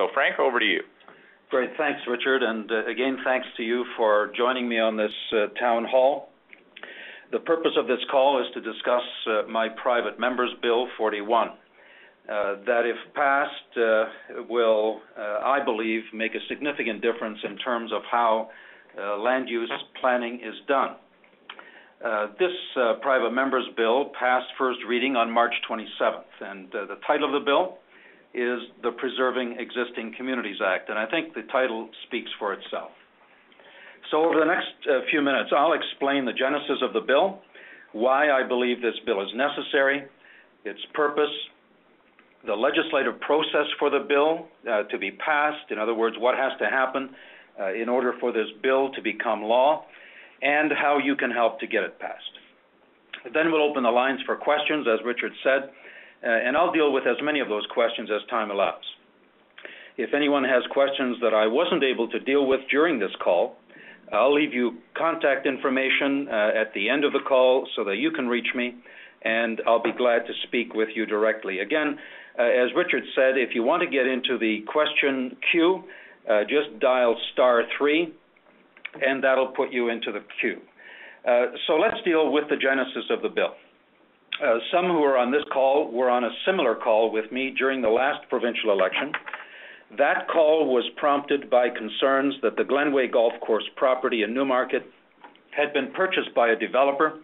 So, Frank, over to you. Great. Thanks, Richard. And again, thanks to you for joining me on this town hall. The purpose of this call is to discuss my private member's Bill 41. That, if passed, will, I believe, make a significant difference in terms of how land use planning is done. This private member's bill passed first reading on March 27th, and the title of the bill is the Preserving Existing Communities Act, and I think the title speaks for itself. So over the next few minutes, I'll explain the genesis of the bill, why I believe this bill is necessary, its purpose, the legislative process for the bill to be passed, in other words, what has to happen in order for this bill to become law, and how you can help to get it passed. Then we'll open the lines for questions, as Richard said, and I'll deal with as many of those questions as time allows. If anyone has questions that I wasn't able to deal with during this call, I'll leave you contact information at the end of the call so that you can reach me, and I'll be glad to speak with you directly. Again, as Richard said, if you want to get into the question queue, just dial *3, and that'll put you into the queue. So let's deal with the genesis of the bill. Some who are on this call were on a similar call with me during the last provincial election. That call was prompted by concerns that the Glenway Golf Course property in Newmarket had been purchased by a developer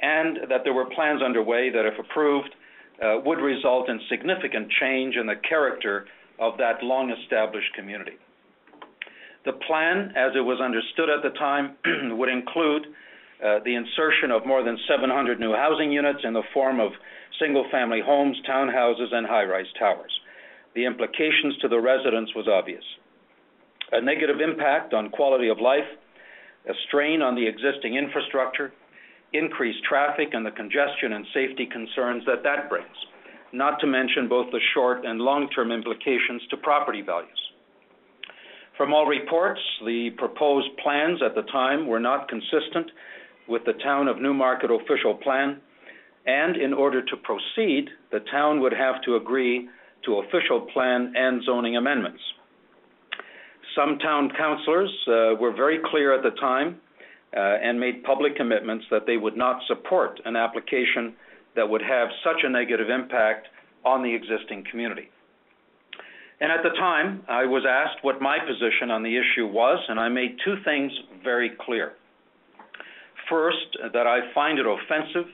and that there were plans underway that, if approved, would result in significant change in the character of that long-established community. The plan, as it was understood at the time, would include the insertion of more than 700 new housing units in the form of single-family homes, townhouses, and high-rise towers. The implications to the residents was obvious. A negative impact on quality of life, a strain on the existing infrastructure, increased traffic, and the congestion and safety concerns that brings, not to mention both the short and long-term implications to property values. From all reports, the proposed plans at the time were not consistent with the Town of Newmarket official plan, and in order to proceed, the town would have to agree to official plan and zoning amendments. Some town councillors were very clear at the time and made public commitments that they would not support an application that would have such a negative impact on the existing community. And at the time, I was asked what my position on the issue was, and I made two things very clear. First, that I find it offensive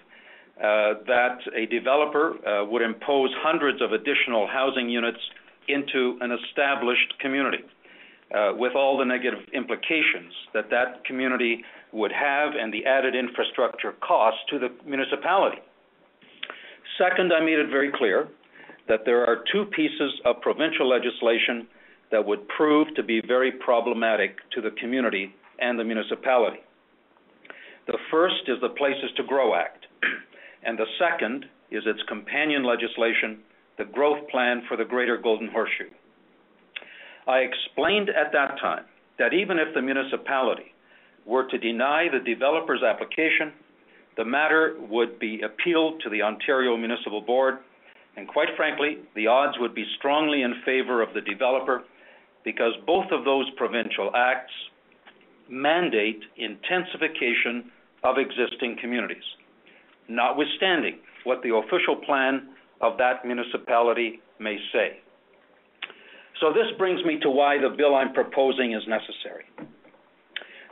that a developer would impose hundreds of additional housing units into an established community with all the negative implications that community would have and the added infrastructure costs to the municipality. Second, I made it very clear that there are two pieces of provincial legislation that would prove to be very problematic to the community and the municipality. The first is the Places to Grow Act, and the second is its companion legislation, the Growth Plan for the Greater Golden Horseshoe. I explained at that time that even if the municipality were to deny the developer's application, the matter would be appealed to the Ontario Municipal Board, and quite frankly, the odds would be strongly in favor of the developer because both of those provincial acts mandate intensification of existing communities, notwithstanding what the official plan of that municipality may say. So this brings me to why the bill I'm proposing is necessary.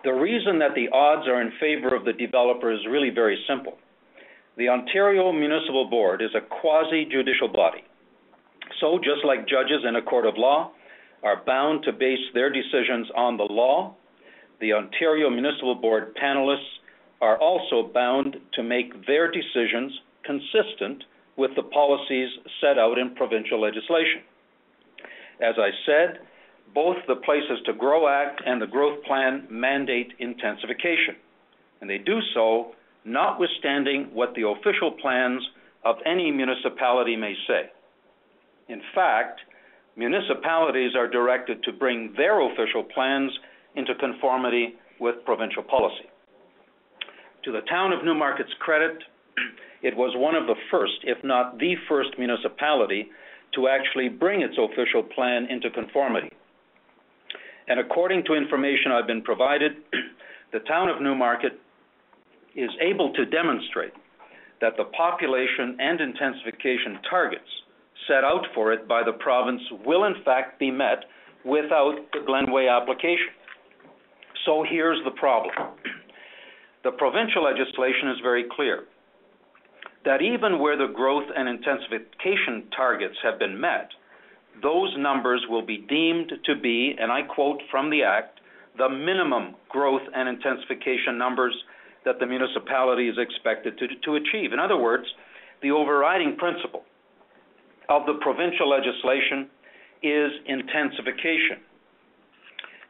The reason that the odds are in favor of the developer is really very simple. The Ontario Municipal Board is a quasi-judicial body. So just like judges in a court of law are bound to base their decisions on the law, the Ontario Municipal Board panelists are also bound to make their decisions consistent with the policies set out in provincial legislation. As I said, both the Places to Grow Act and the Growth Plan mandate intensification, and they do so notwithstanding what the official plans of any municipality may say. In fact, municipalities are directed to bring their official plans into conformity with provincial policy. To the Town of Newmarket's credit, it was one of the first, if not the first municipality to actually bring its official plan into conformity. And according to information I've been provided, the town of Newmarket is able to demonstrate that the population and intensification targets set out for it by the province will in fact be met without the Glenway application. So here's the problem. The provincial legislation is very clear that even where the growth and intensification targets have been met, those numbers will be deemed to be, and I quote from the Act, the minimum growth and intensification numbers that the municipality is expected to achieve. In other words, the overriding principle of the provincial legislation is intensification.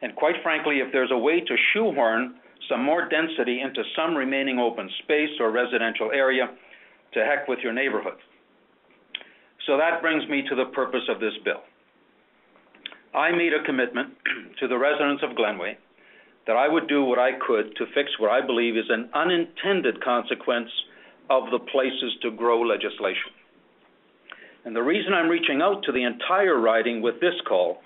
And quite frankly, if there's a way to shoehorn some more density into some remaining open space or residential area, to heck with your neighborhood. So that brings me to the purpose of this bill. I made a commitment to the residents of Glenway that I would do what I could to fix what I believe is an unintended consequence of the Places to Grow legislation. And the reason I'm reaching out to the entire riding with this call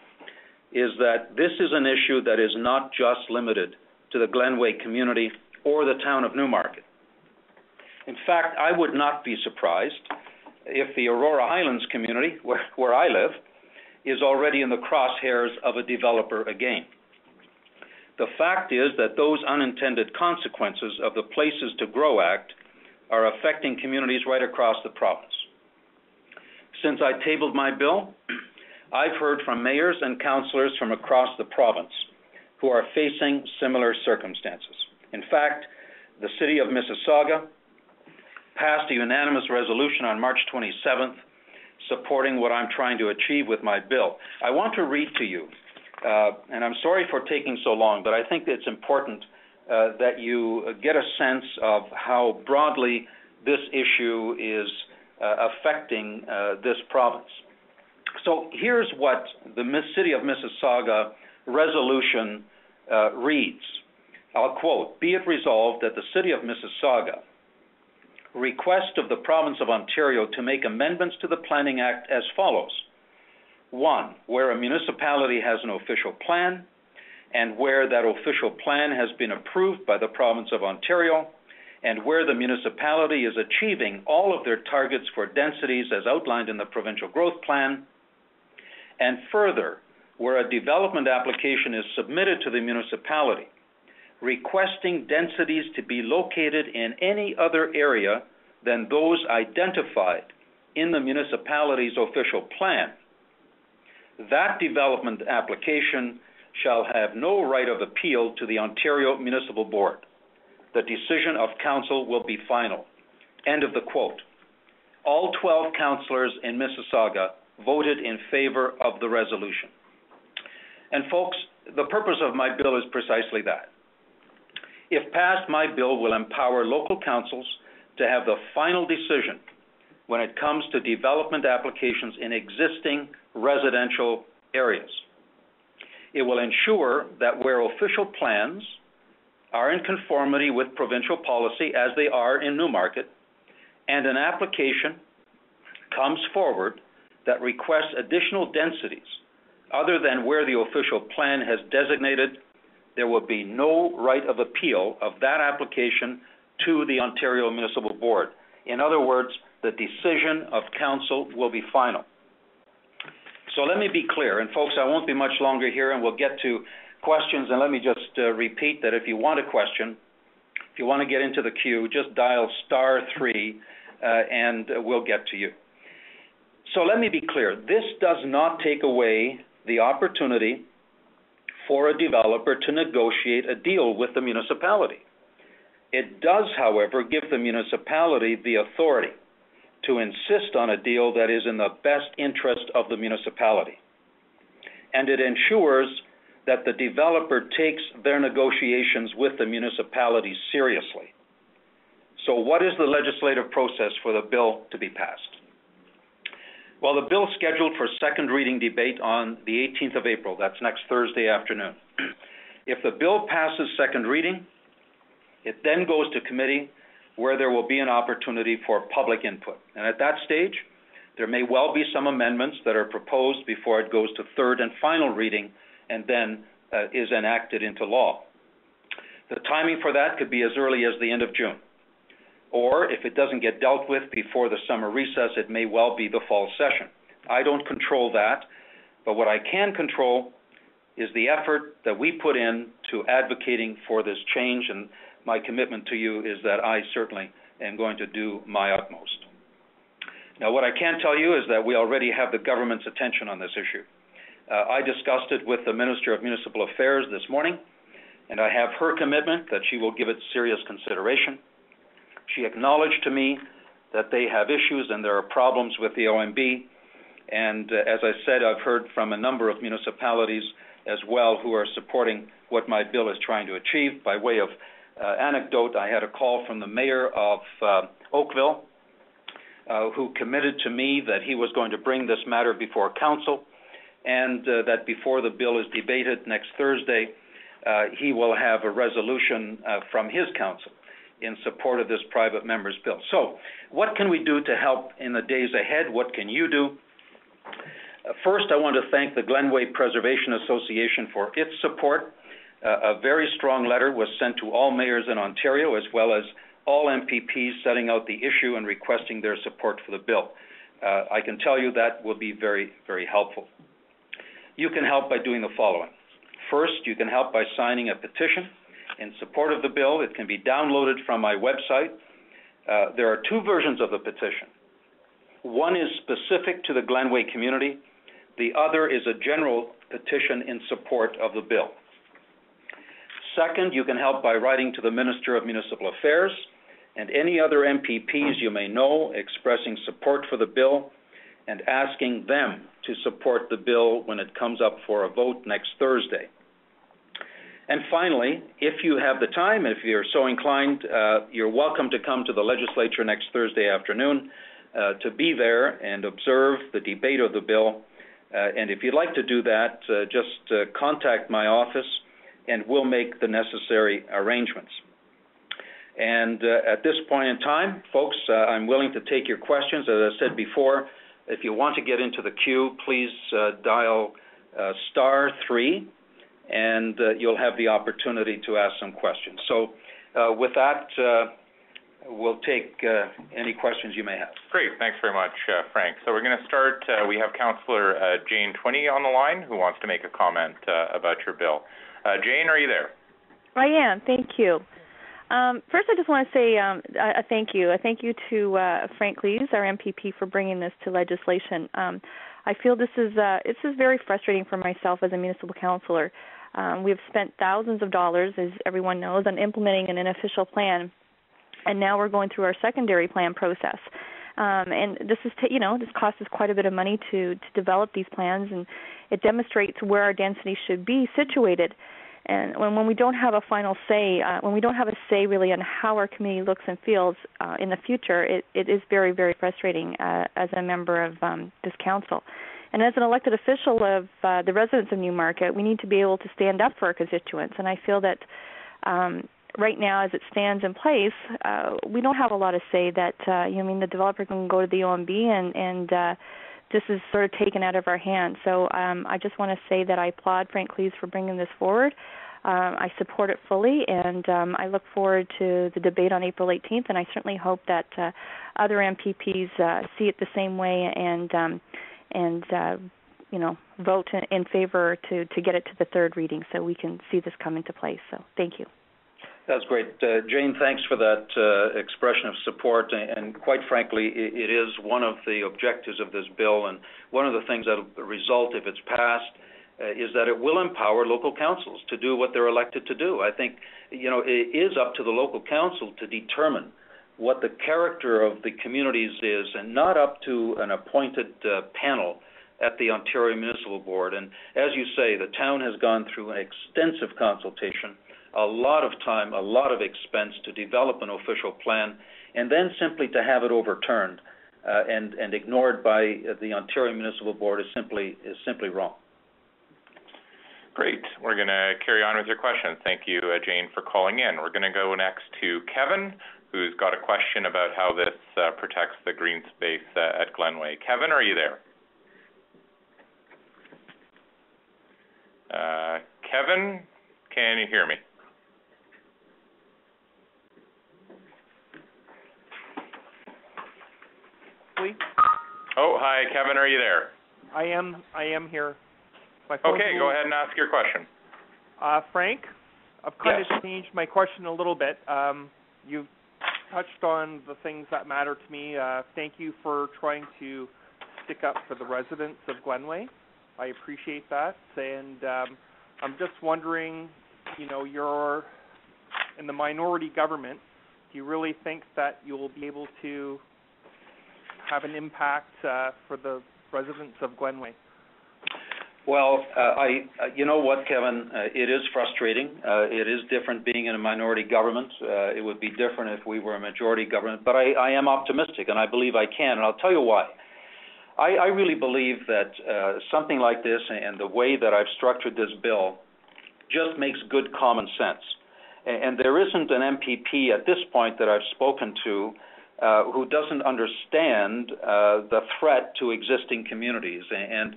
is that this is an issue that is not just limited to the Glenway community or the town of Newmarket. In fact, I would not be surprised if the Aurora Highlands community, where I live, is already in the crosshairs of a developer again. The fact is that those unintended consequences of the Places to Grow Act are affecting communities right across the province. Since I tabled my bill, I've heard from mayors and councillors from across the province who are facing similar circumstances. In fact, the city of Mississauga passed a unanimous resolution on March 27th supporting what I'm trying to achieve with my bill. I want to read to you, and I'm sorry for taking so long, but I think it's important that you get a sense of how broadly this issue is affecting this province. So here's what the City of Mississauga resolution reads. I'll quote, "Be it resolved that the City of Mississauga request of the Province of Ontario to make amendments to the Planning Act as follows. 1, where a municipality has an official plan, and where that official plan has been approved by the Province of Ontario, and where the municipality is achieving all of their targets for densities as outlined in the Provincial Growth Plan, and further, where a development application is submitted to the municipality, requesting densities to be located in any other area than those identified in the municipality's official plan, that development application shall have no right of appeal to the Ontario Municipal Board. The decision of council will be final." End of the quote. All 12 councillors in Mississauga voted in favor of the resolution. And folks, the purpose of my bill is precisely that. If passed, my bill will empower local councils to have the final decision when it comes to development applications in existing residential areas. It will ensure that where official plans are in conformity with provincial policy, as they are in Newmarket, and an application comes forward that requests additional densities other than where the official plan has designated, there will be no right of appeal of that application to the Ontario Municipal Board. In other words, the decision of council will be final. So let me be clear, and folks, I won't be much longer here, and we'll get to questions, and let me just repeat that if you want a question, if you want to get into the queue, just dial *3, and we'll get to you. So let me be clear, this does not take away the opportunity for a developer to negotiate a deal with the municipality. It does, however, give the municipality the authority to insist on a deal that is in the best interest of the municipality. And it ensures that the developer takes their negotiations with the municipality seriously. So what is the legislative process for the bill to be passed? Well, the bill is scheduled for second reading debate on the 18th of April. That's next Thursday afternoon. If the bill passes second reading, it then goes to committee where there will be an opportunity for public input. And at that stage, There may well be some amendments that are proposed before it goes to third and final reading and then is enacted into law. The timing for that could be as early as the end of June. Or if it doesn't get dealt with before the summer recess, it may well be the fall session. I don't control that, but what I can control is the effort that we put in to advocating for this change, and my commitment to you is that I certainly am going to do my utmost. Now, what I can tell you is that we already have the government's attention on this issue. I discussed it with the Minister of Municipal Affairs this morning, and I have her commitment that she will give it serious consideration. She acknowledged to me that they have issues and there are problems with the OMB, and as I said, I've heard from a number of municipalities as well who are supporting what my bill is trying to achieve. By way of anecdote, I had a call from the mayor of Oakville who committed to me that he was going to bring this matter before council and that before the bill is debated next Thursday, he will have a resolution from his council in support of this private member's bill. So what can we do to help in the days ahead? What can you do? First, I want to thank the Glenway Preservation Association for its support. A very strong letter was sent to all mayors in Ontario as well as all MPPs setting out the issue and requesting their support for the bill. I can tell you that will be very, very helpful. You can help by doing the following. First, you can help by signing a petition in support of the bill. It can be downloaded from my website. There are two versions of the petition. One is specific to the Glenway community. The other is a general petition in support of the bill. Second, you can help by writing to the Minister of Municipal Affairs and any other MPPs you may know expressing support for the bill and asking them to support the bill when it comes up for a vote next Thursday. And finally, if you have the time, if you're so inclined, you're welcome to come to the legislature next Thursday afternoon to be there and observe the debate of the bill. And if you'd like to do that, just contact my office and we'll make the necessary arrangements. And at this point in time, folks, I'm willing to take your questions. As I said before, if you want to get into the queue, please dial *3, and you'll have the opportunity to ask some questions. So with that, we'll take any questions you may have. Great. Thanks very much, Frank. So we're going to start. We have Councillor Jane Twinney on the line who wants to make a comment about your bill. Jane, are you there? I am. Thank you. First, I just want to say a thank you. A thank you to Frank Klees, our MPP, for bringing this to legislation. I feel this is very frustrating for myself as a municipal councillor. We have spent thousands of dollars, as everyone knows, on implementing an unofficial plan, and now we're going through our secondary plan process. And this is, this costs us quite a bit of money to develop these plans, and it demonstrates where our density should be situated. And when we don't have a final say, when we don't have a say really on how our community looks and feels in the future, it is very, very frustrating as a member of this council. And as an elected official of the residents of Newmarket, we need to be able to stand up for our constituents. And I feel that right now, as it stands in place, we don't have a lot of say that, the developer can go to the OMB and this is sort of taken out of our hands. So I just want to say that I applaud Frank Klees for bringing this forward. I support it fully, and I look forward to the debate on April 18th, and I certainly hope that other MPPs see it the same way and vote in favor to get it to the third reading so we can see this come into place. So thank you. That's great. Jane, thanks for that expression of support. And quite frankly, it is one of the objectives of this bill. And one of the things that will result if it's passed is that it will empower local councils to do what they're elected to do. I think, it is up to the local council to determine what the character of the communities is and not up to an appointed panel at the Ontario Municipal Board. And as you say, the town has gone through an extensive consultation, a lot of time, a lot of expense to develop an official plan, and then simply to have it overturned and ignored by the Ontario Municipal Board is simply wrong. Great. We're going to carry on with your questions. Thank you, Jane, for calling in. We're going to go next to Kevin, who's got a question about how this protects the green space at Glenway. Kevin, are you there? Kevin, can you hear me? Oh, hi, Kevin, are you there? I am here. Okay, go ahead and ask your question. Frank, I've kind of changed my question a little bit. You've touched on the things that matter to me. Thank you for trying to stick up for the residents of Glenway. I appreciate that. And I'm just wondering, you're in the minority government. Do you really think that you'll be able to have an impact for the residents of Glenway? Well, you know what, Kevin, it is frustrating. It is different being in a minority government. It would be different if we were a majority government, but I am optimistic, and I believe I can, and I'll tell you why. I really believe that something like this and the way that I've structured this bill just makes good common sense. And there isn't an MPP at this point that I've spoken to who doesn't understand the threat to existing communities. And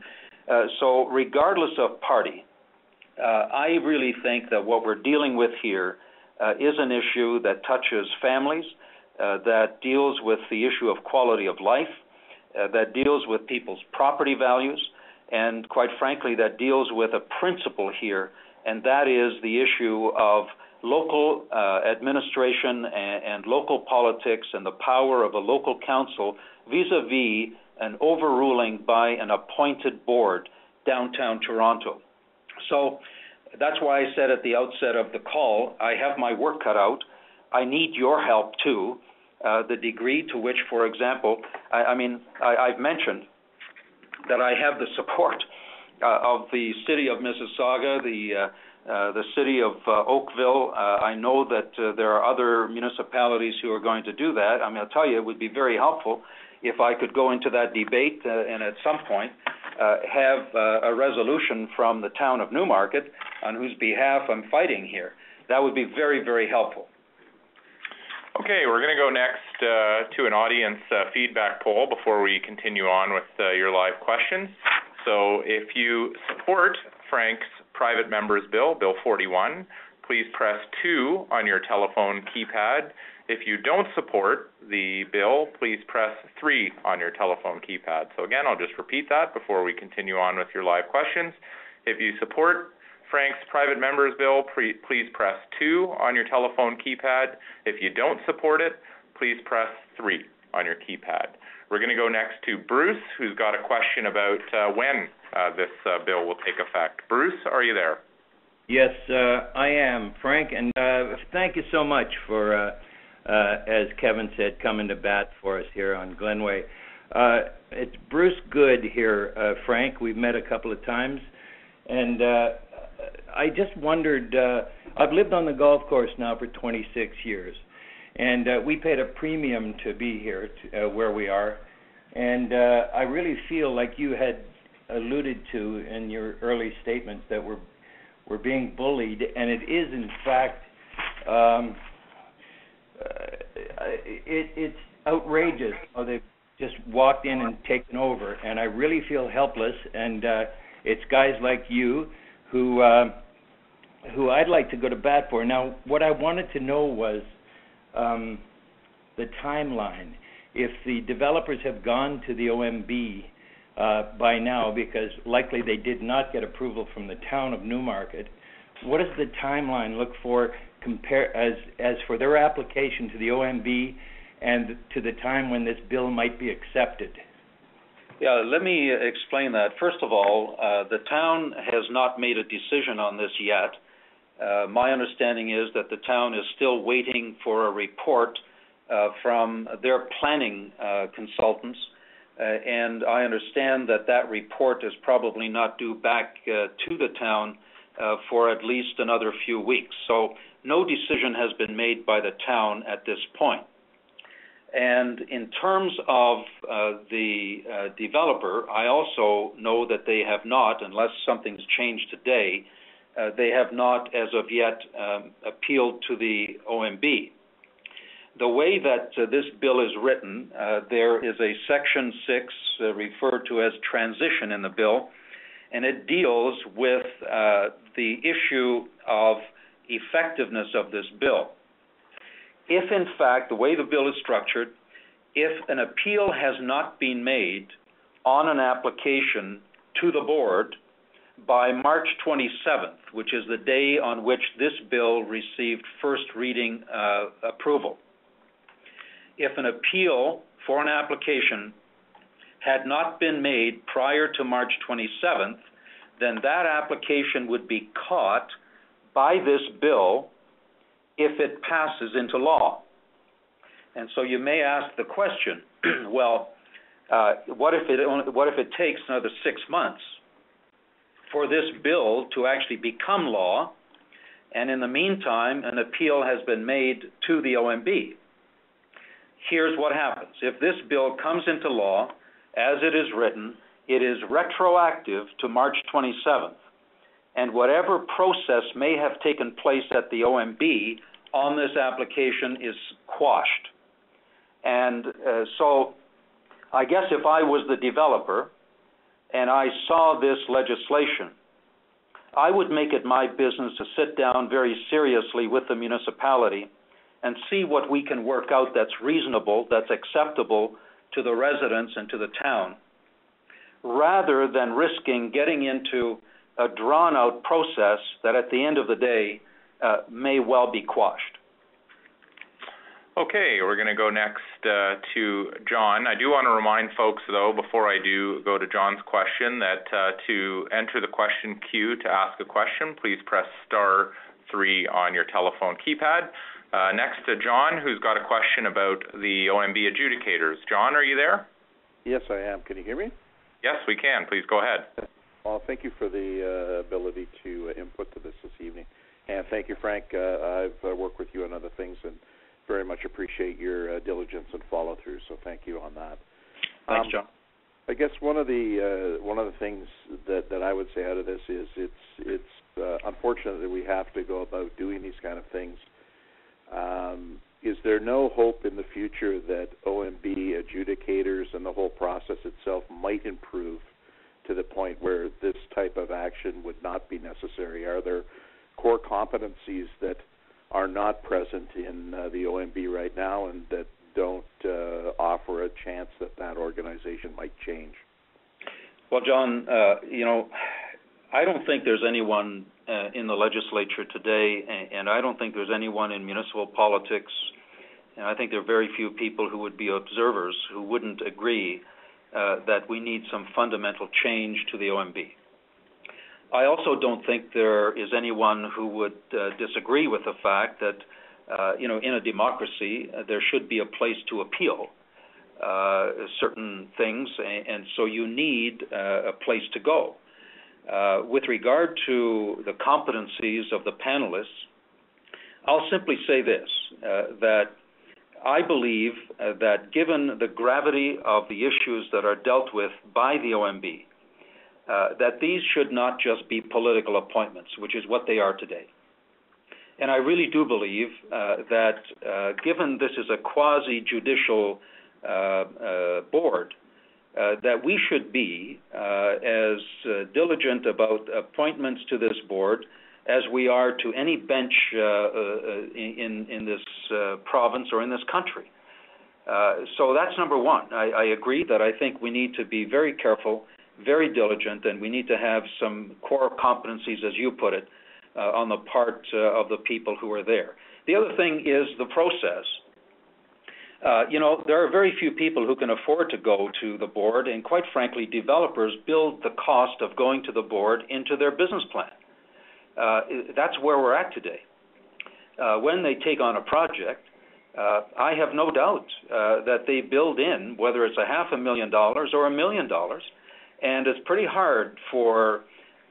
so regardless of party, I really think that what we're dealing with here is an issue that touches families, that deals with the issue of quality of life, that deals with people's property values, and quite frankly, that deals with a principle here, and that is the issue of local administration and local politics and the power of a local council vis-a-vis an overruling by an appointed board downtown Toronto. So that's why I said at the outset of the call, I have my work cut out. I need your help too. The degree to which, for example, I've mentioned that I have the support of the city of Mississauga, the city of Oakville. I know that there are other municipalities who are going to do that. I'll tell you, it would be very helpful if I could go into that debate and at some point have a resolution from the town of Newmarket on whose behalf I'm fighting here. That would be very, very helpful. Okay, we're going to go next to an audience feedback poll before we continue on with your live questions. So if you support Frank's private members bill, Bill 41, please press 2 on your telephone keypad. If you don't support the bill, please press 3 on your telephone keypad. So again, I'll just repeat that before we continue on with your live questions. If you support Frank's private members bill, please press 2 on your telephone keypad. If you don't support it, please press 3 on your keypad. We're going to go next to Bruce, who's got a question about when this bill will take effect. Bruce, are you there? Yes, I am, Frank, and thank you so much for, as Kevin said, coming to bat for us here on Glenway. It's Bruce Good here, Frank. We've met a couple of times, and I just wondered, I've lived on the golf course now for 26 years, and we paid a premium to be here, where we are, and I really feel like you had alluded to in your early statements that we're being bullied, and it is in fact, it's outrageous how they've just walked in and taken over, and I really feel helpless, and it's guys like you who I'd like to go to bat for. Now, what I wanted to know was the timeline. If the developers have gone to the OMB by now, because likely they did not get approval from the town of Newmarket, what does the timeline look for as for their application to the OMB and to the time when this bill might be accepted? Yeah, let me explain that. First of all, the town has not made a decision on this yet. My understanding is that the town is still waiting for a report from their planning consultants, and I understand that that report is probably not due back to the town for at least another few weeks. So no decision has been made by the town at this point. And in terms of the developer, I also know that they have not, unless something's changed today, they have not as of yet appealed to the OMB. the way that this bill is written, there is a Section 6 referred to as transition in the bill, and it deals with the issue of effectiveness of this bill. If, in fact, the way the bill is structured, if an appeal has not been made on an application to the board by March 27th, which is the day on which this bill received first reading approval, if an appeal for an application had not been made prior to March 27th, then that application would be caught by this bill if it passes into law. And so you may ask the question, well, what if it takes another 6 months for this bill to actually become law, and in the meantime, an appeal has been made to the OMB? Here's what happens. If this bill comes into law, as it is written, it is retroactive to March 27th, and whatever process may have taken place at the OMB on this application is quashed. And so I guess if I was the developer and I saw this legislation, I would make it my business to sit down very seriously with the municipality and see what we can work out that's reasonable, that's acceptable to the residents and to the town, rather than risking getting into a drawn-out process that at the end of the day may well be quashed. Okay, we're going to go next to John. I do want to remind folks, though, before I do go to John's question, that to enter the question queue to ask a question, please press *3 on your telephone keypad. Next to John, who's got a question about the OMB adjudicators. John, are you there? Yes, I am. Can you hear me? Yes, we can. Please go ahead. Well, thank you for the ability to input to this evening. And thank you, Frank. I've worked with you on other things and very much appreciate your diligence and follow-through, so thank you on that. Thanks, John. I guess one of the things that I would say out of this is it's unfortunate that we have to go about doing these kind of things. Is there no hope in the future that OMB adjudicators and the whole process itself might improve to the point where this type of action would not be necessary? Are there core competencies that are not present in the OMB right now and that don't offer a chance that organization might change? Well, John, I don't think there's anyone in the legislature today, and I don't think there's anyone in municipal politics, and I think there are very few people who would be observers who wouldn't agree that we need some fundamental change to the OMB. I also don't think there is anyone who would disagree with the fact that, in a democracy, there should be a place to appeal certain things, and so you need a place to go. With regard to the competencies of the panelists, I'll simply say this, that I believe that given the gravity of the issues that are dealt with by the OMB, that these should not just be political appointments, which is what they are today. And I really do believe that given this is a quasi-judicial board, that we should be as diligent about appointments to this board as we are to any bench in this province or in this country. So that's number one. I agree that I think we need to be very careful, very diligent, and we need to have some core competencies, as you put it, on the part of the people who are there. The other thing is the process. There are very few people who can afford to go to the board, and quite frankly, developers build the cost of going to the board into their business plan. That's where we're at today. When they take on a project, I have no doubt that they build in, whether it's $500,000 or $1 million, and it's pretty hard for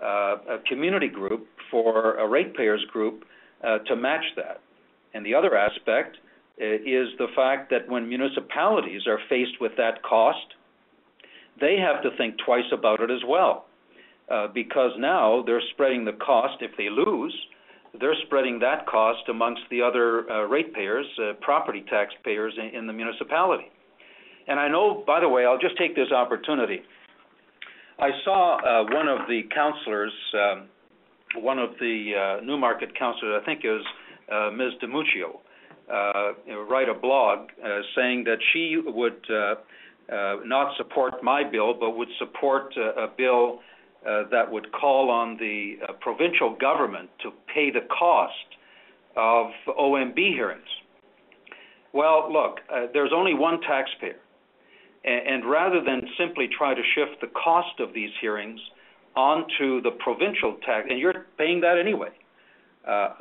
a community group, for a ratepayers group, to match that. And the other aspect is the fact that when municipalities are faced with that cost, they have to think twice about it as well, because now they're spreading the cost if they lose they're spreading that cost amongst the other ratepayers, property taxpayers in the municipality. And I know, by the way, I'll just take this opportunity. I saw one of the councillors, one of the Newmarket councillors, I think it was Ms. DiMuccio, write a blog saying that she would not support my bill, but would support a bill that would call on the provincial government to pay the cost of OMB hearings. Well, look, there's only one taxpayer, and rather than simply try to shift the cost of these hearings onto the provincial tax, and you're paying that anyway,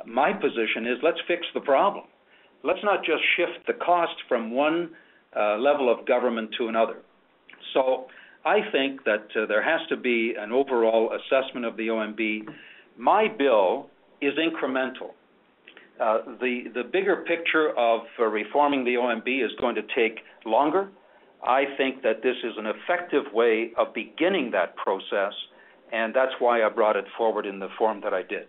my position is let's fix the problem. Let's not just shift the cost from one level of government to another. So I think that there has to be an overall assessment of the OMB. My bill is incremental. The bigger picture of reforming the OMB is going to take longer. I think that this is an effective way of beginning that process, and that's why I brought it forward in the form that I did.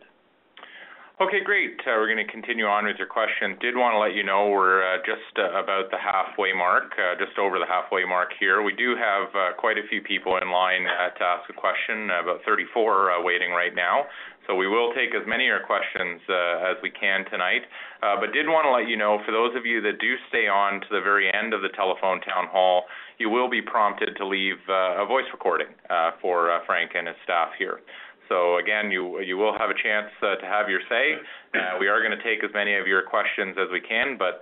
Okay, great. We're going to continue on with your question. Did want to let you know we're just about the halfway mark, just over the halfway mark here. We do have quite a few people in line to ask a question, about 34 waiting right now. So we will take as many of your questions as we can tonight. But did want to let you know, for those of you that do stay on to the very end of the telephone town hall, you will be prompted to leave a voice recording for Frank and his staff here. So again, you will have a chance to have your say. We are going to take as many of your questions as we can, but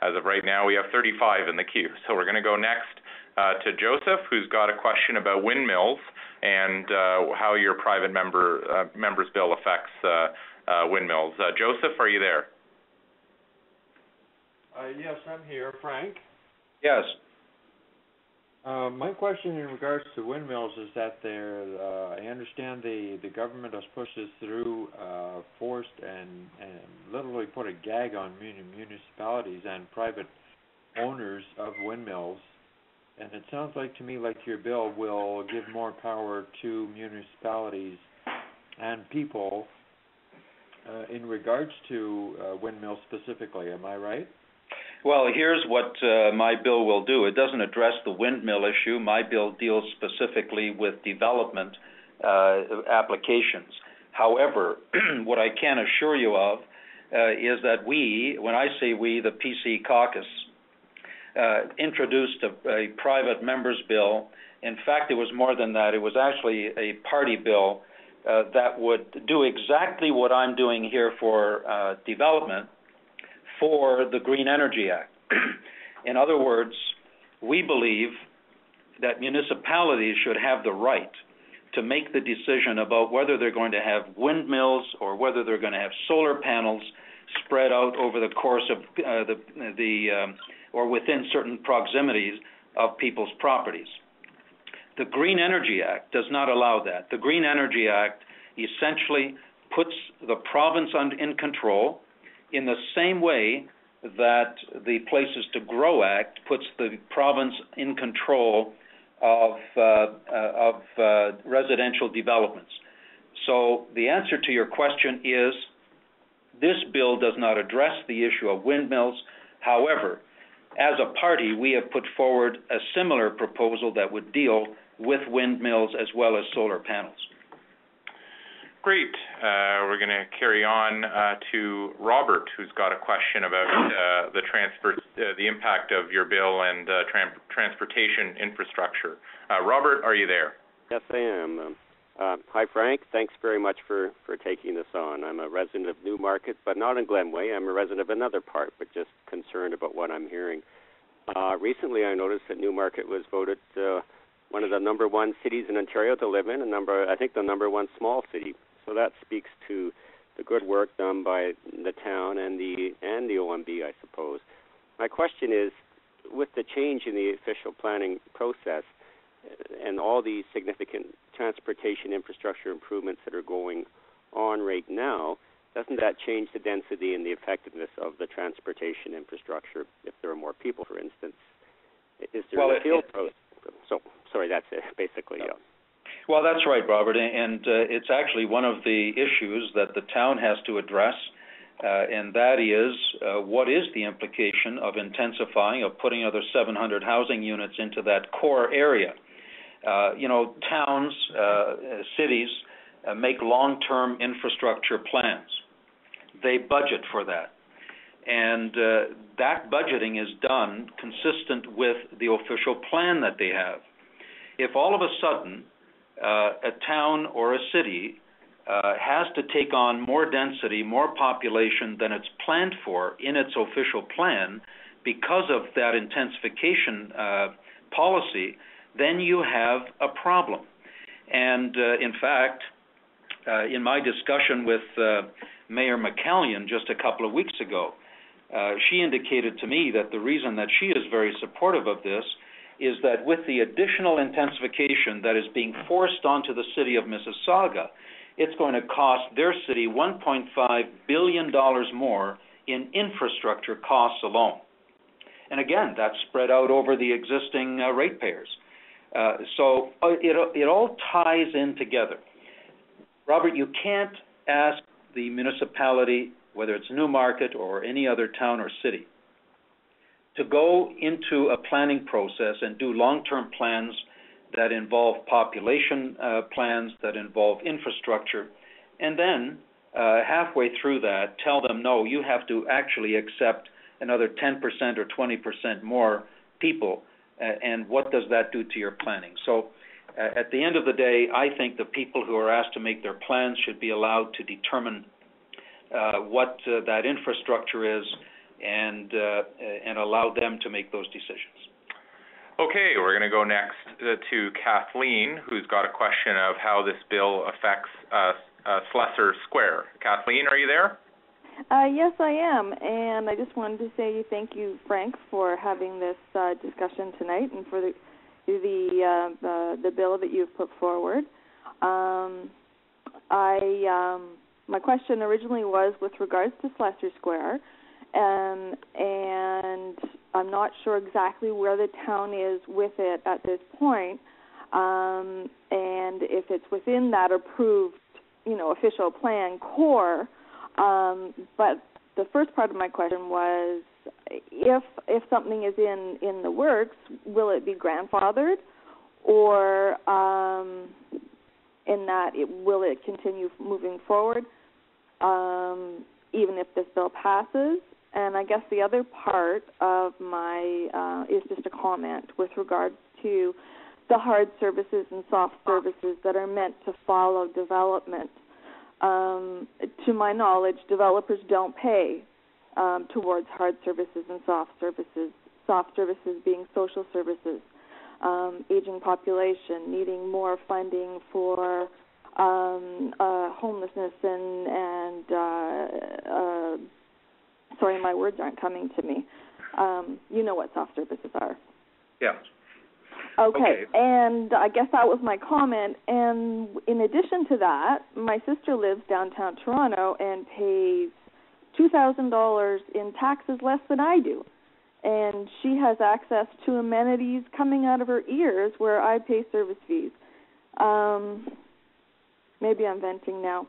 as of right now, we have 35 in the queue. So we're going to go next to Joseph, who's got a question about windmills and how your private member's bill affects windmills. Joseph, are you there? Yes, I'm here. Frank? Yes. My question in regards to windmills is that I understand the government has pushed this through, forced and literally put a gag on municipalities and private owners of windmills. And it sounds like to me like your bill will give more power to municipalities and people in regards to windmills specifically. Am I right? Well, here's what my bill will do. It doesn't address the windmill issue. My bill deals specifically with development applications. However, what I can assure you of is that when I say we, the PC caucus, introduced a private member's bill. In fact, it was more than that. It was actually a party bill that would do exactly what I'm doing here for development, for the Green Energy Act. In other words, we believe that municipalities should have the right to make the decision about whether they're going to have windmills or whether they're going to have solar panels spread out over the course of or within certain proximities of people's properties. The Green Energy Act does not allow that. The Green Energy Act essentially puts the province in control, in the same way that the Places to Grow Act puts the province in control of residential developments. So the answer to your question is this bill does not address the issue of windmills. However, as a party, we have put forward a similar proposal that would deal with windmills as well as solar panels. Great. We're going to carry on to Robert, who's got a question about the impact of your bill and transportation infrastructure. Robert, are you there? Yes, I am. Hi, Frank. Thanks very much for taking this on. I'm a resident of Newmarket, but not in Glenway. I'm a resident of another part, but just concerned about what I'm hearing. Recently, I noticed that Newmarket was voted one of the number one cities in Ontario to live in, I think the number one small city. So that speaks to the good work done by the town and the OMB, I suppose. My question is, with the change in the official planning process and all the significant transportation infrastructure improvements that are going on right now, doesn't that change the density and the effectiveness of the transportation infrastructure if there are more people, for instance? Is there an appeal process? So, sorry, that's it, basically, yeah. Well, that's right, Robert, and it's actually one of the issues that the town has to address, and that is what is the implication of intensifying, of putting another 700 housing units into that core area. Towns, cities make long-term infrastructure plans. They budget for that. And that budgeting is done consistent with the official plan that they have. If all of a sudden a town or a city has to take on more density, more population than it's planned for in its official plan because of that intensification policy, then you have a problem. And in fact, in my discussion with Mayor McCallion just a couple of weeks ago, she indicated to me that the reason that she is very supportive of this is that with the additional intensification that is being forced onto the city of Mississauga, it's going to cost their city $1.5 billion more in infrastructure costs alone. And again, that's spread out over the existing ratepayers. So it all ties in together. Robert, you can't ask the municipality, whether it's Newmarket or any other town or city, to go into a planning process and do long-term plans that involve population plans, that involve infrastructure, and then halfway through that tell them, no, you have to actually accept another 10% or 20% more people, and what does that do to your planning? So at the end of the day, I think the people who are asked to make their plans should be allowed to determine what that infrastructure is and allow them to make those decisions. Okay, we're going to go next to Kathleen, who's got a question of how this bill affects Slessor Square. Kathleen, are you there? Yes, I am, and I just wanted to say thank you, Frank, for having this discussion tonight and for the bill that you've put forward. My question originally was with regards to Slessor Square, and I'm not sure exactly where the town is with it at this point, and if it's within that approved, official plan core. But the first part of my question was, if something is in the works, will it be grandfathered, or in that will it continue moving forward, even if this bill passes? And I guess the other part of my is just a comment with regards to the hard services and soft services that are meant to follow development. To my knowledge, developers don't pay towards hard services and soft services. Soft services being social services, aging population, needing more funding for homelessness and sorry, my words aren't coming to me. You know what soft services are. Yeah. Okay, and I guess that was my comment. And in addition to that, my sister lives downtown Toronto and pays $2,000 in taxes less than I do. And she has access to amenities coming out of her ears where I pay service fees. Maybe I'm venting now.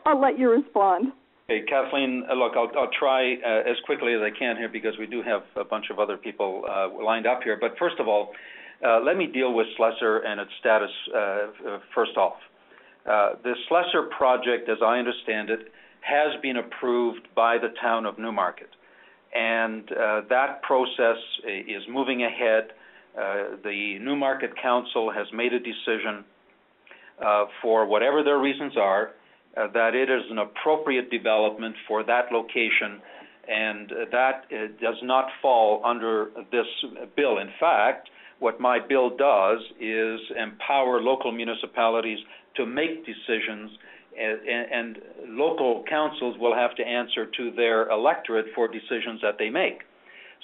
I'll let you respond. Hey, Kathleen, look, I'll try as quickly as I can here because we do have a bunch of other people lined up here. But first of all, let me deal with Slessor and its status first off. The Slessor project, as I understand it, has been approved by the town of Newmarket. And that process is moving ahead. The Newmarket Council has made a decision for whatever their reasons are, that it is an appropriate development for that location, and that does not fall under this bill. In fact, what my bill does is empower local municipalities to make decisions, and local councils will have to answer to their electorate for decisions that they make.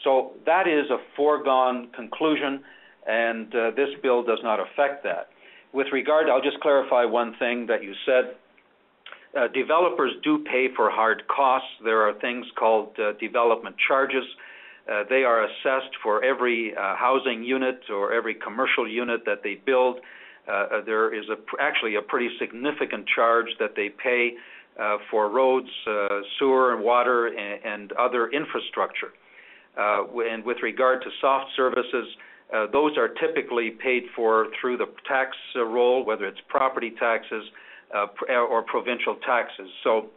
So that is a foregone conclusion, and this bill does not affect that. With regard, I'll just clarify one thing that you said. Developers do pay for hard costs. There are things called development charges. They are assessed for every housing unit or every commercial unit that they build. there is actually a pretty significant charge that they pay for roads, sewer and water, and other infrastructure. And with regard to soft services, those are typically paid for through the tax roll, whether it's property taxes or provincial taxes. So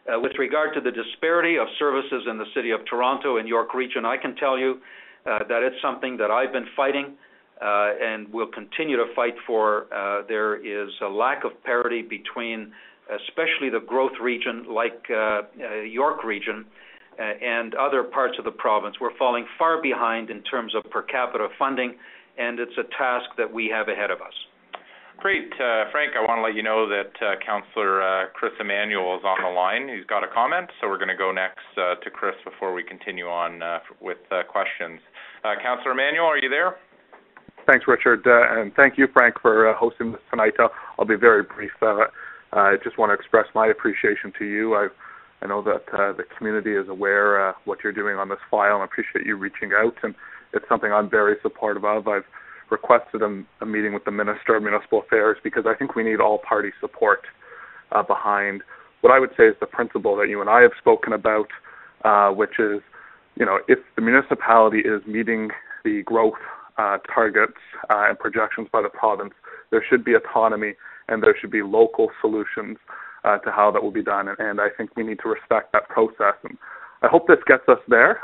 with regard to the disparity of services in the City of Toronto and York Region, I can tell you that it's something that I've been fighting and will continue to fight for. There is a lack of parity between especially the growth region like York Region and other parts of the province. We're falling far behind in terms of per capita funding, and it's a task that we have ahead of us. Great. Frank, I want to let you know that Councillor Chris Emanuel is on the line. He's got a comment, so we're going to go next to Chris before we continue on with questions. Councillor Emanuel, are you there? Thanks, Richard, and thank you, Frank, for hosting this tonight. I'll be very brief. I just want to express my appreciation to you. I know that the community is aware what you're doing on this file, and I appreciate you reaching out, and it's something I'm very supportive of. I've requested a meeting with the Minister of Municipal Affairs because I think we need all party support behind what I would say is the principle that you and I have spoken about, which is, if the municipality is meeting the growth targets and projections by the province, there should be autonomy and there should be local solutions to how that will be done. And I think we need to respect that process. And I hope this gets us there.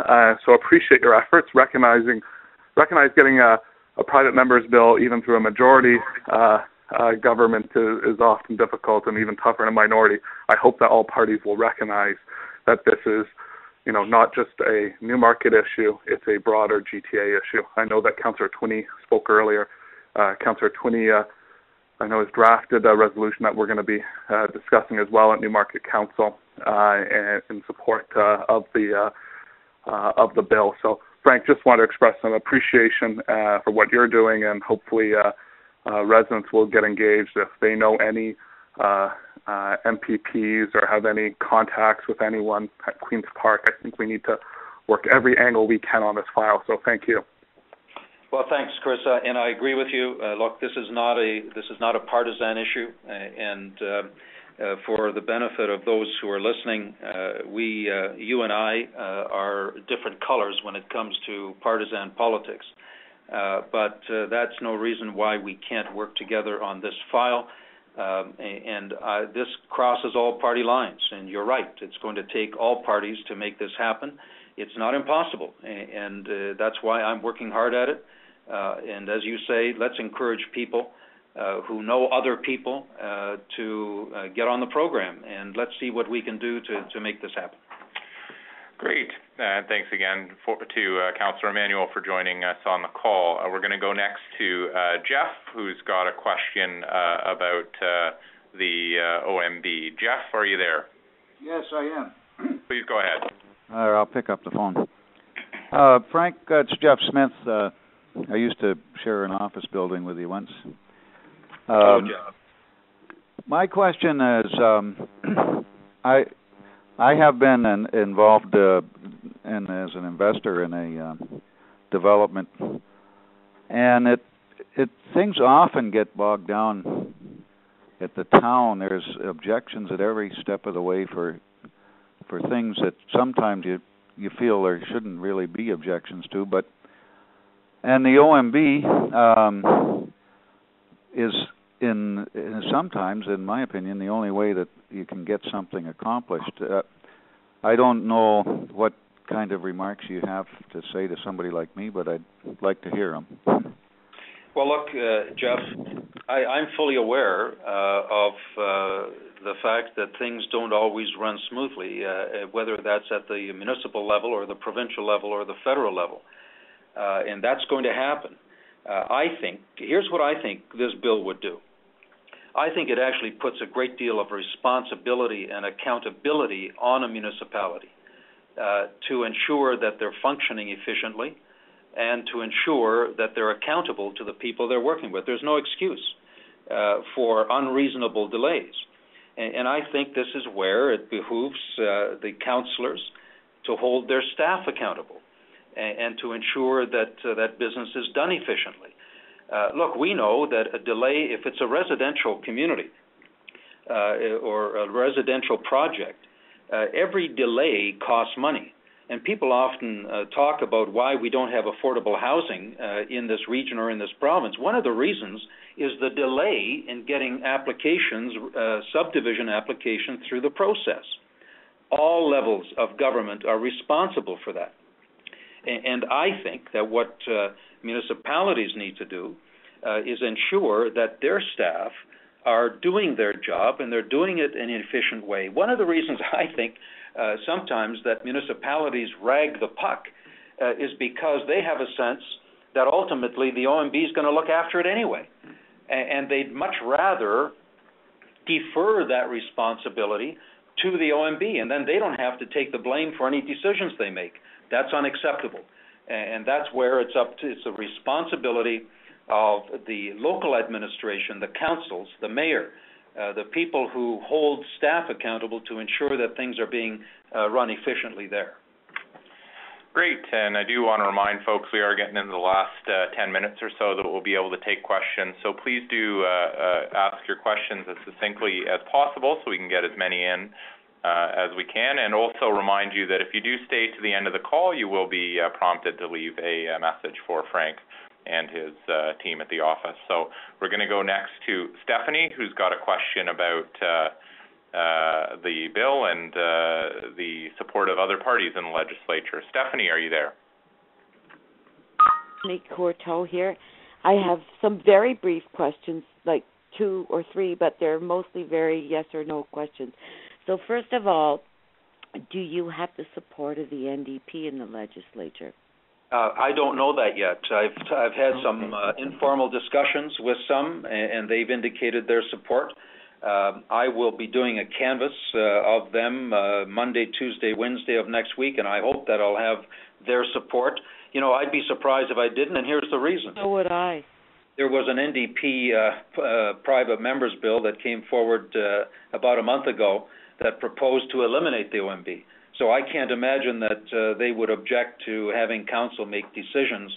So appreciate your efforts. Recognize getting a private member's bill, even through a majority government, is often difficult and even tougher in a minority. I hope that all parties will recognize that this is, not just a Newmarket issue, it's a broader GTA issue. I know that Councillor Twinney spoke earlier. Councillor Twinney, I know, has drafted a resolution that we're going to be discussing as well at Newmarket Council in support of the bill. So, Frank, just want to express some appreciation for what you're doing, and hopefully residents will get engaged if they know any MPPs or have any contacts with anyone at Queen's Park. I think we need to work every angle we can on this file. So thank you. Well, thanks, Chris, and I agree with you. Look, this is not a partisan issue, and for the benefit of those who are listening, you and I are different colors when it comes to partisan politics, but that's no reason why we can't work together on this file. And this crosses all party lines, and you're right. It's going to take all parties to make this happen. It's not impossible, and that's why I'm working hard at it. And as you say, let's encourage people who know other people to get on the program, and let's see what we can do to make this happen. Great. Thanks again to Councillor Emanuel for joining us on the call. We're going to go next to Jeff, who's got a question about the OMB. Jeff, are you there? Yes, I am. Please go ahead. I'll pick up the phone. Frank, it's Jeff Smith. I used to share an office building with you once. Hello, Jeff. My question is, I have been involved as an investor in a development, and things often get bogged down at the town. There's objections at every step of the way for things that sometimes you feel there shouldn't really be objections to, and the OMB is sometimes, in my opinion, the only way that you can get something accomplished. I don't know what kind of remarks you have to say to somebody like me, but I'd like to hear them. Well, look, Jeff, I'm fully aware of the fact that things don't always run smoothly, whether that's at the municipal level or the provincial level or the federal level, and that's going to happen. Here's what I think this bill would do. I think it actually puts a great deal of responsibility and accountability on a municipality to ensure that they're functioning efficiently and to ensure that they're accountable to the people they're working with. There's no excuse for unreasonable delays. And I think this is where it behooves the councillors to hold their staff accountable and to ensure that that business is done efficiently. Look, we know that a delay, if it's a residential community or a residential project, every delay costs money. And people often talk about why we don't have affordable housing in this region or in this province. One of the reasons is the delay in getting applications, subdivision applications through the process. All levels of government are responsible for that. And I think that what municipalities need to do is ensure that their staff are doing their job and they're doing it in an efficient way. One of the reasons I think sometimes that municipalities rag the puck is because they have a sense that ultimately the OMB is going to look after it anyway. And they'd much rather defer that responsibility to the OMB, and then they don't have to take the blame for any decisions they make. That's unacceptable. And that's where it's the responsibility of the local administration, the councils, the mayor, the people who hold staff accountable to ensure that things are being run efficiently there. Great, and I do want to remind folks we are getting into the last 10 minutes or so that we'll be able to take questions. So please do ask your questions as succinctly as possible so we can get as many in as we can. And also remind you that if you do stay to the end of the call, you will be prompted to leave a message for Frank and his team at the office. So we're going to go next to Stephanie, who's got a question about the bill and the support of other parties in the legislature. Stephanie, are you there? Stephanie Courteau here. I have some very brief questions, like 2 or 3, but they're mostly very yes or no questions. So first of all, do you have the support of the NDP in the legislature? I don't know that yet. I've had some informal discussions with some, and they've indicated their support. I will be doing a canvass of them Monday, Tuesday, Wednesday of next week, and I hope that I'll have their support. You know, I'd be surprised if I didn't, and here's the reason. So would I. There was an NDP private members bill that came forward about a month ago that proposed to eliminate the OMB. So I can't imagine that they would object to having council make decisions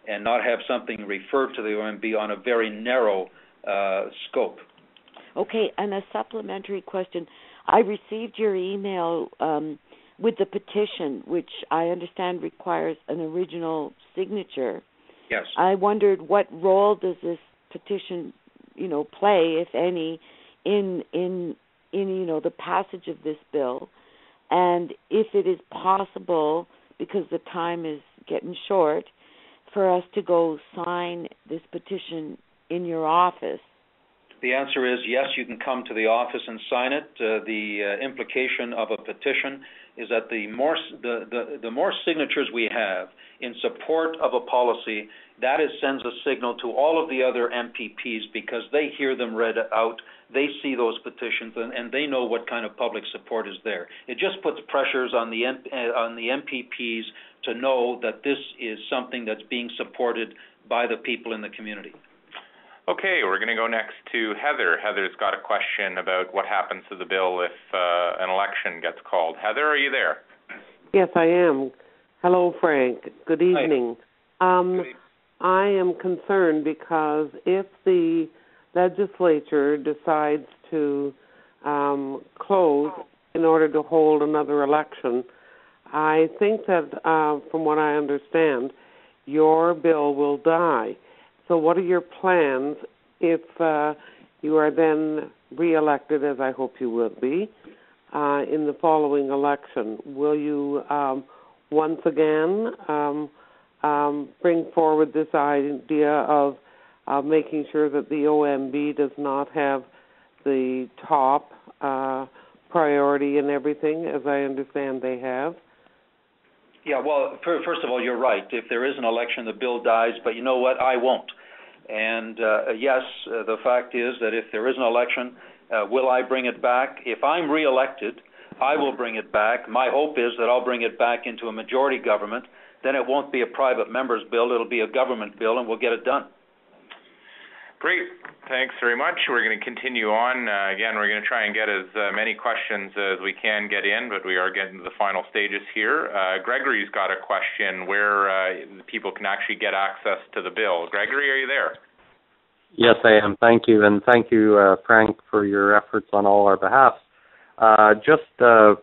and not have something referred to the OMB on a very narrow scope. Okay, and a supplementary question. I received your email with the petition, which I understand requires an original signature. Yes. I wondered what role does this petition, play, if any, in the passage of this bill, and if it is possible, because the time is getting short, for us to go sign this petition in your office. The answer is yes, you can come to the office and sign it. The implication of a petition is that the more signatures we have in support of a policy, that sends a signal to all of the other MPPs because they hear them read out, they see those petitions, and they know what kind of public support is there. It just puts pressures on the MPPs to know that this is something that's being supported by the people in the community. Okay, we're going to go next to Heather. Heather's got a question about what happens to the bill if an election gets called. Heather, are you there? Yes, I am. Hello, Frank. Good evening. I am concerned because if the legislature decides to close in order to hold another election, I think that, from what I understand, your bill will die. So what are your plans if you are then re-elected, as I hope you will be, in the following election? Will you once again bring forward this idea of making sure that the OMB does not have the top priority in everything, as I understand they have? Yeah, well, first of all, you're right. If there is an election, the bill dies, but you know what? I won't. And yes, the fact is that if there is an election, will I bring it back? If I'm re-elected, I will bring it back. My hope is that I'll bring it back into a majority government. Then it won't be a private member's bill. It'll be a government bill, and we'll get it done. Great. Thanks very much. We're going to continue on. Again, we're going to try and get as many questions as we can get in, but we are getting to the final stages here. Gregory's got a question where people can actually get access to the bill. Gregory, are you there? Yes, I am. Thank you. And thank you, Frank, for your efforts on all our behalf. Just a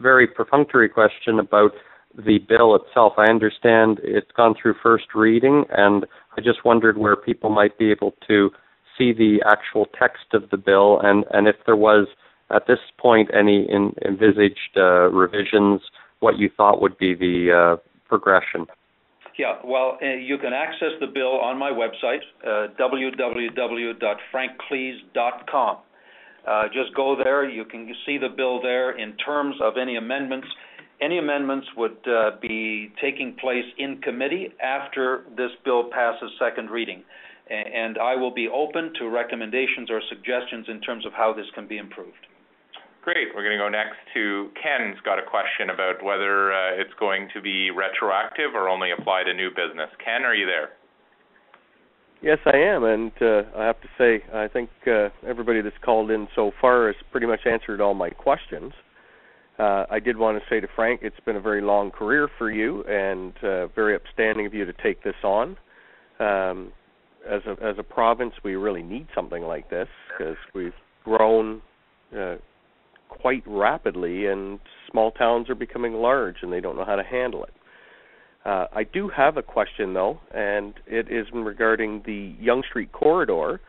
very perfunctory question about the bill itself. I understand it's gone through first reading, and I just wondered where people might be able to see the actual text of the bill, and if there was, at this point, any envisaged revisions, what you thought would be the progression. Yeah, well, you can access the bill on my website, www.frankklees.com. Just go there. You can see the bill there. In terms of any amendments would be taking place in committee after this bill passes second reading. And I will be open to recommendations or suggestions in terms of how this can be improved. Great. We're going to go next to Ken's got a question about whether it's going to be retroactive or only apply to new business. Ken, are you there? Yes, I am, and I have to say, I think everybody that's called in so far has pretty much answered all my questions. I did want to say to Frank, it's been a very long career for you, and very upstanding of you to take this on. As a province, we really need something like this because we've grown quite rapidly, and small towns are becoming large, and they don't know how to handle it. I do have a question, though, and it is regarding the Yonge Street corridor.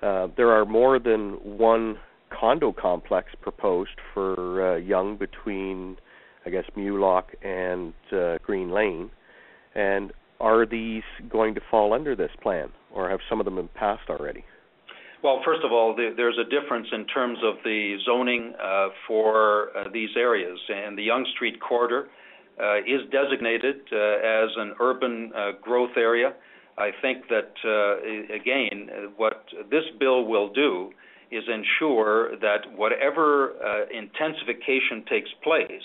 There are more than one condo complex proposed for Yonge between, I guess, Mulock and Green Lane. And are these going to fall under this plan, or have some of them been passed already? Well, first of all, there's a difference in terms of the zoning for these areas. And the Yonge Street corridor is designated as an urban growth area. I think that, again, what this bill will do is ensure that whatever intensification takes place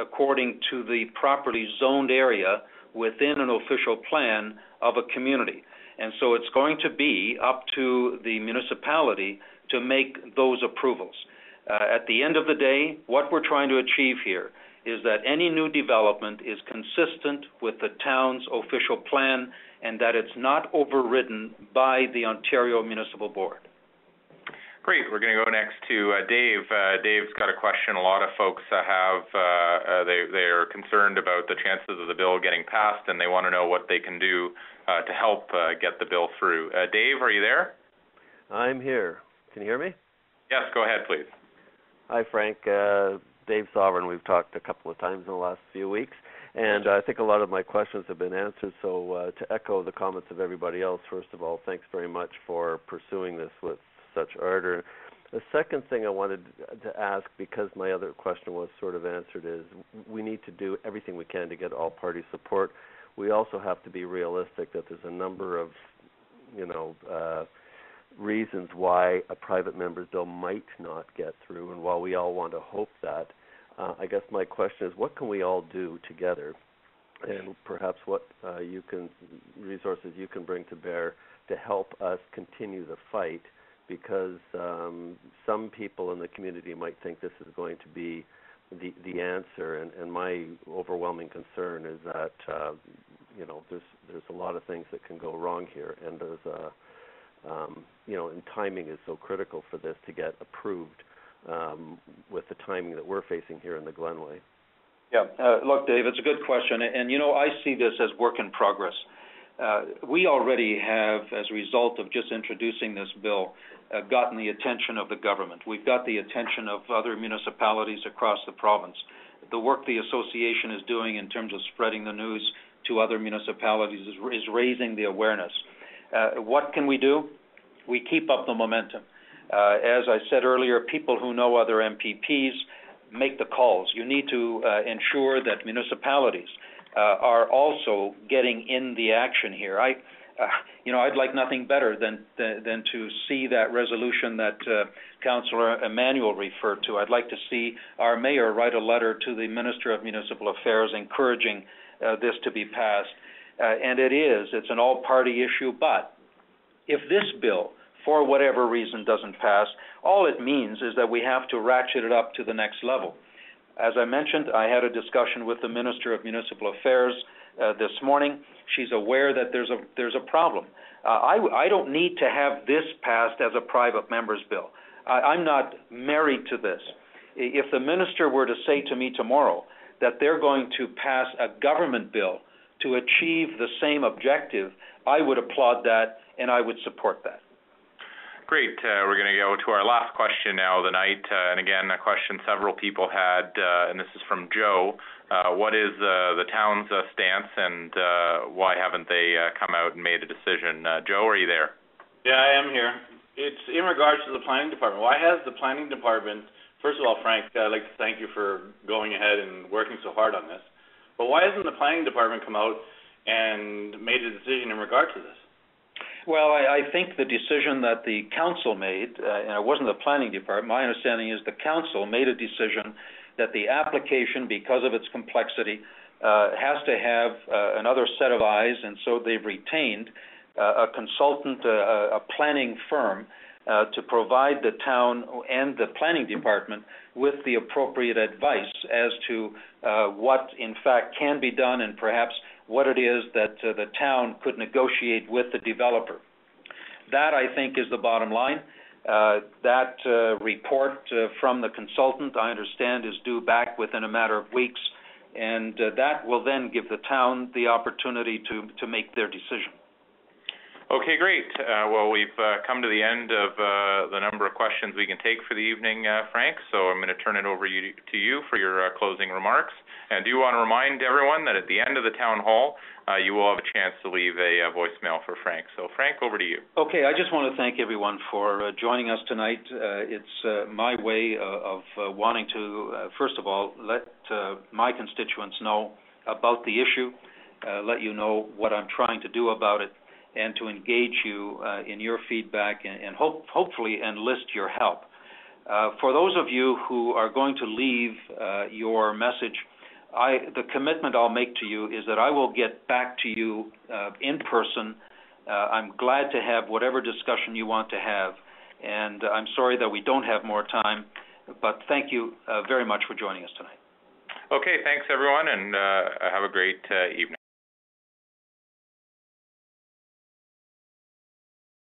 according to the properly zoned area within an official plan of a community. And so it's going to be up to the municipality to make those approvals. At the end of the day, what we're trying to achieve here is that any new development is consistent with the town's official plan and that it's not overridden by the Ontario Municipal Board. Great. We're going to go next to Dave. Dave's got a question. A lot of folks have, they are concerned about the chances of the bill getting passed, and they want to know what they can do to help get the bill through. Dave, are you there? I'm here. Can you hear me? Yes, go ahead, please. Hi, Frank. Dave Sovereign. We've talked a couple of times in the last few weeks, and I think a lot of my questions have been answered. So to echo the comments of everybody else, first of all, thanks very much for pursuing this with such ardor. The second thing I wanted to ask, because my other question was sort of answered, is we need to do everything we can to get all party support. We also have to be realistic that there's a number of, reasons why a private member's bill might not get through, and while we all want to hope that, I guess my question is, what can we all do together, and perhaps what resources you can bring to bear to help us continue the fight, because some people in the community might think this is going to be the answer, and my overwhelming concern is that there's a lot of things that can go wrong here, and there's and timing is so critical for this to get approved with the timing that we're facing here in the Glenway. Yeah, look, Dave, it's a good question, and I see this as work in progress. We already have, as a result of just introducing this bill, gotten the attention of the government. We've got the attention of other municipalities across the province. The work the association is doing in terms of spreading the news to other municipalities is raising the awareness. What can we do? We keep up the momentum. As I said earlier, people who know other MPPs make the calls. You need to ensure that municipalities are also getting in the action here. I'd like nothing better than to see that resolution that Councillor Emmanuel referred to. I'd like to see our mayor write a letter to the Minister of Municipal Affairs encouraging this to be passed. And it's an all-party issue, but if this bill, for whatever reason, doesn't pass, all it means is that we have to ratchet it up to the next level. As I mentioned, I had a discussion with the Minister of Municipal Affairs this morning. She's aware that there's a problem. I don't need to have this passed as a private member's bill. I'm not married to this. If the minister were to say to me tomorrow that they're going to pass a government bill to achieve the same objective, I would applaud that and I would support that. Great. We're going to go to our last question now of the night. And again, a question several people had, and this is from Joe. What is the town's stance, and why haven't they come out and made a decision? Joe, are you there? Yeah, I am here. It's in regards to the planning department. Why has the planning department, first of all, Frank, I'd like to thank you for going ahead and working so hard on this, but why hasn't the planning department come out and made a decision in regard to this? Well, I think the decision that the council made, and it wasn't the planning department, my understanding is the council made a decision that the application, because of its complexity, has to have another set of eyes, and so they've retained a consultant, a planning firm, to provide the town and the planning department with the appropriate advice as to what, in fact, can be done and perhaps what it is that the town could negotiate with the developer. That, I think, is the bottom line. That report from the consultant, I understand, is due back within a matter of weeks, and that will then give the town the opportunity to make their decision. Okay, great. Well, we've come to the end of the number of questions we can take for the evening, Frank, so I'm going to turn it over to you for your closing remarks. And I do want to remind everyone that at the end of the town hall, you will have a chance to leave a voicemail for Frank. So, Frank, over to you. Okay, I just want to thank everyone for joining us tonight. It's my way of wanting to, first of all, let my constituents know about the issue, let you know what I'm trying to do about it, and to engage you in your feedback and hopefully enlist your help. For those of you who are going to leave your message, the commitment I'll make to you is that I will get back to you in person. I'm glad to have whatever discussion you want to have, and I'm sorry that we don't have more time, but thank you very much for joining us tonight. Okay, thanks everyone, and have a great evening.